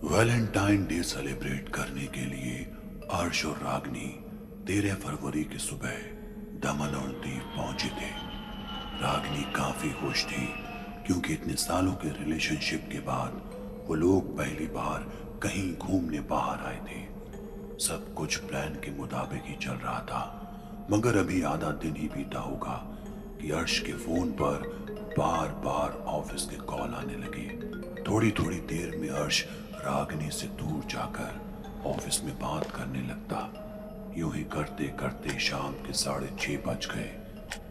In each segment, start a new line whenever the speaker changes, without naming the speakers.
Valentine day celebrate करने के लिए अर्श और रागनी 13 फरवरी की सुबह दमन और दीव पहुंचे थे। रागनी काफी खुश थी क्योंकि इतने सालों के रिलेशनशिप के बाद वो लोग पहली बार कहीं घूमने बाहर आए थे। सब कुछ प्लान के मुताबिक ही चल रहा था, मगर अभी आधा दिन ही बीता होगा कि अर्श के फोन पर बार बार ऑफिस के कॉल आने लगे। थोड़ी थोड़ी देर में अर्श रागनी से दूर जाकर ऑफिस में बात करने लगता। यूं ही करते करते शाम के 6:30 बज गए।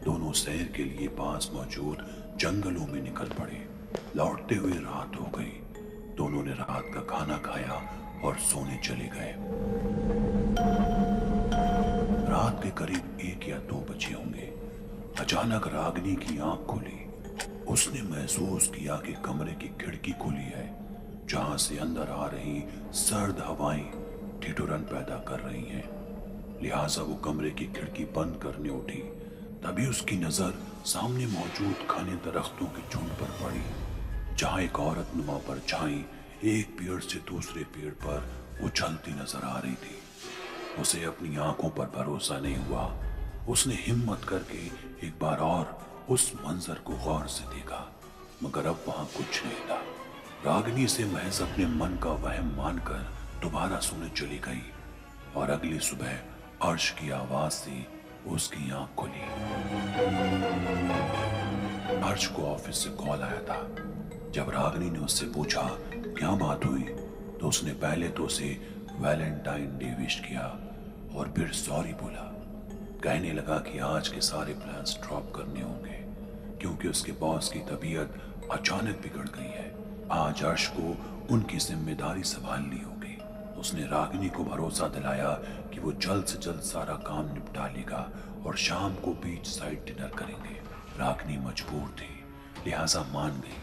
दोनों सैर के लिए पास मौजूद जंगलों में निकल पड़े। लौटते हुए रात हो गई। दोनों ने रात का खाना खाया और सोने चले गए। रात के करीब 1 या 2 बजे होंगे। अचानक रागनी की आंख खुली। उसने महसूस किया कि कमरे की खिड़की खुली है, जहां से अंदर आ रही सर्द हवाएं ठिठुरन पैदा कर रही हैं। लिहाजा वो कमरे की खिड़की बंद करने उठी। तभी उसकी नजर सामने मौजूद घने दरख्तों के झुंड पर पड़ी, जहां एक औरत नुमा परछाई एक पेड़ से दूसरे पेड़ पर उछलती नजर आ रही थी। उसे अपनी आंखों पर भरोसा नहीं हुआ। उसने हिम्मत करके एक बार और उस मंजर को गौर से देखा, मगर अब वहां कुछ नहीं था। रागनी से महज अपने मन का वहम मानकर दोबारा सोने चली गई और अगली सुबह अर्श की आवाज से उसकी आंख खुली। अर्श को ऑफिस से कॉल आया था। जब रागनी ने उससे पूछा क्या बात हुई, तो उसने पहले तो उसे वैलेंटाइन डे विश किया और फिर सॉरी बोला। कहने लगा कि आज के सारे प्लान्स ड्रॉप करने होंगे क्योंकि उसके बॉस की तबीयत अचानक बिगड़ गई है। आज अर्श को उनकी जिम्मेदारी संभालनी होगी। उसने रागिनी को भरोसा दिलाया कि वो जल्द से जल्द सारा काम निपटा लेगा और शाम को बीच साइड डिनर करेंगे। रागिनी मजबूर थी, लिहाजा मान गई।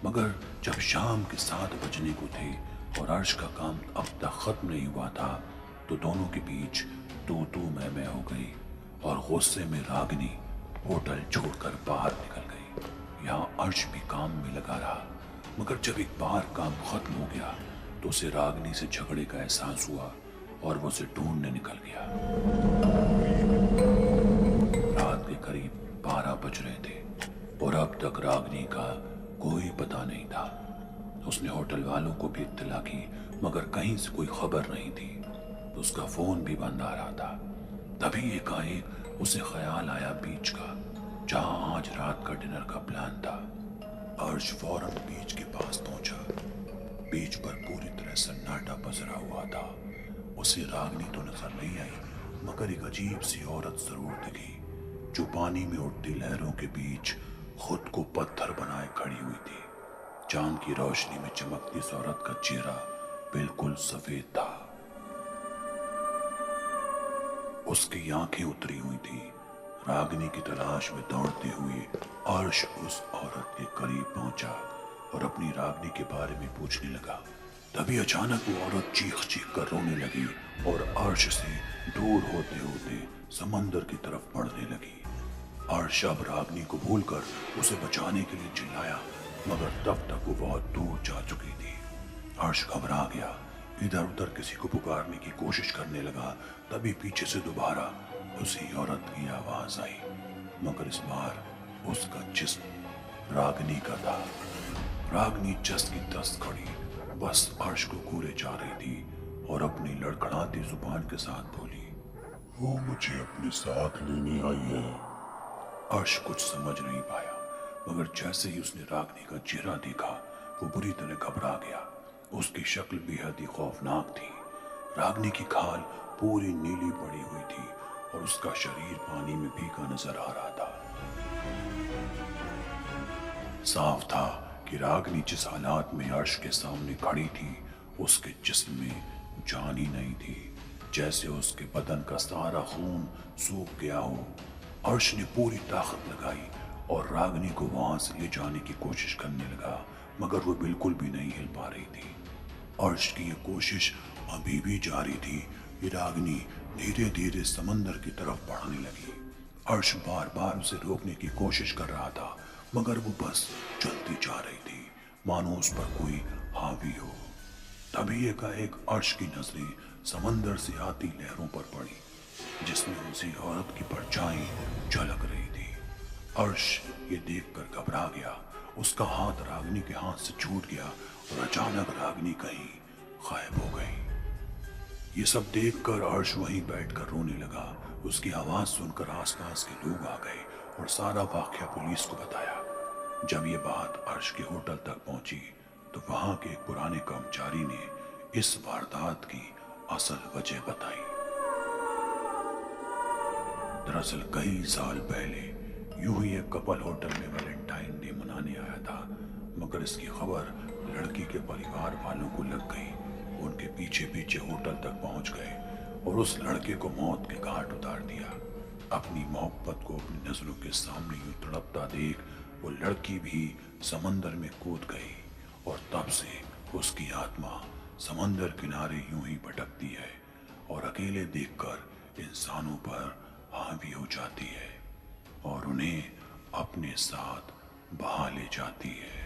मगर जब शाम के 7 बजने को थे और अर्श का काम अब तक खत्म नहीं हुआ था, तो दोनों के बीच तू मैं हो गई और गुस्से में रागिनी होटल छोड़कर बाहर निकल गई। यहाँ अर्श भी काम में लगा रहा, मगर जब एक बार काम खत्म हो गया तो उसे रागिनी से झगड़े का एहसास हुआ और वो उसे ढूंढने निकल गया। रात के करीब 12 बज रहे थे और अब तक रागिनी का कोई पता नहीं था। उसने होटल वालों को भी इत्तला की, मगर कहीं से कोई खबर नहीं थी। उसका फोन भी बंद आ रहा था। तभी एकाएक उसे ख्याल आया बीच का, जहां आज रात का डिनर का प्लान था। अर्श फौरन बीच के पास पहुंचा। बीच पर पूरी तरह सन्नाटा पसरा हुआ था। उसे रागिनी तो नजर नहीं आई, मगर एक अजीब सी औरत जरूर दिखी, जो पानी में उठती लहरों के बीच खुद को पत्थर बनाए खड़ी हुई थी। चांद की रोशनी में चमकती इस औरत का चेहरा बिल्कुल सफेद था। उसकी आंखें उतरी हुई थी। रागिनी की तलाश में दौड़ते हुए अर्श उस औरत के करीब पहुंचा और अपनी रागिनी के बारे में पूछने लगा। तभी अचानक वो औरत चीख चीख कर रोने लगी और अर्श से दूर होते होते समंदर की तरफ बढ़ने लगी। अर्श अब रागिनी को भूलकर उसे बचाने के लिए चिल्लाया, मगर तब तक वो बहुत दूर जा चुकी थी। अर्श घबरा गया, इधर उधर किसी को पुकारने की कोशिश करने लगा। तभी पीछे से दोबारा उसी औरत की आवाज आई, मगर इस बार उसका जिस्म रागिनी का था। रागिनी जस की तस खड़ी बस अर्श को घूरे जा रही थी और अपनी लड़खड़ाती जुबान के साथ बोली, वो मुझे अपने साथ लेने आई है। अर्श कुछ समझ नहीं पाया, मगर जैसे ही उसने रागिनी का चेहरा देखा, वो बुरी तरह घबरा गया। उसकी शक्ल बेहद ही खौफनाक थी। रागिनी की खाल पूरी नीली पड़ी हुई थी और उसका शरीर पानी में भीगा नजर आ रहा था। साफ था कि रागिनी जिस हालात में अर्श के सामने खड़ी थी, उसके जिस्म में जान ही नहीं थी, जैसे उसके बदन का सारा खून सूख गया हो। अर्श ने पूरी ताकत लगाई और रागिनी को वहां से ले जाने की कोशिश करने लगा, मगर वो बिल्कुल भी नहीं हिल पा रही थी। अर्श की ये कोशिश अभी भी जारी थी कि रागिनी धीरे धीरे समंदर की तरफ बढ़ने लगी। अर्श बार बार उसे रोकने की कोशिश कर रहा था, मगर वो बस चलती जा रही थी, मानो उस पर कोई हावी हो। तभी एकाएक अर्श की नजरें समंदर से आती लहरों पर पड़ी, जिसमें उसी औरत की परछाई झलक रही थी। अर्श ये देखकर घबरा गया। उसका हाथ रागिनी के हाथ से छूट गया और अचानक रागिनी कहीं गायब हो गई। ये सब देखकर अर्श वहीं बैठकर रोने लगा। उसकी आवाज सुनकर आसपास के लोग आ गए और सारा वाकया पुलिस को बताया। जब ये बात अर्श के होटल तक पहुंची तो वहां के एक पुराने कर्मचारी ने इस वारदात की असल वजह बताई। दरअसल कई साल पहले यूं ही एक कपल होटल में वैलेंटाइन डे मनाने आया था, मगर इसकी खबर लड़की के परिवार वालों को लग गई। उनके पीछे पीछे होटल तक पहुंच गए और उस लड़के को मौत के घाट उतार दिया। अपनी मोहब्बत को अपनी नजरों के सामने यूं तड़पता देख वो लड़की भी समंदर में कूद गई और तब से उसकी आत्मा समंदर किनारे यूं ही भटकती है और अकेले देखकर इंसानों पर हावी हो जाती है और उन्हें अपने साथ बहा ले जाती है।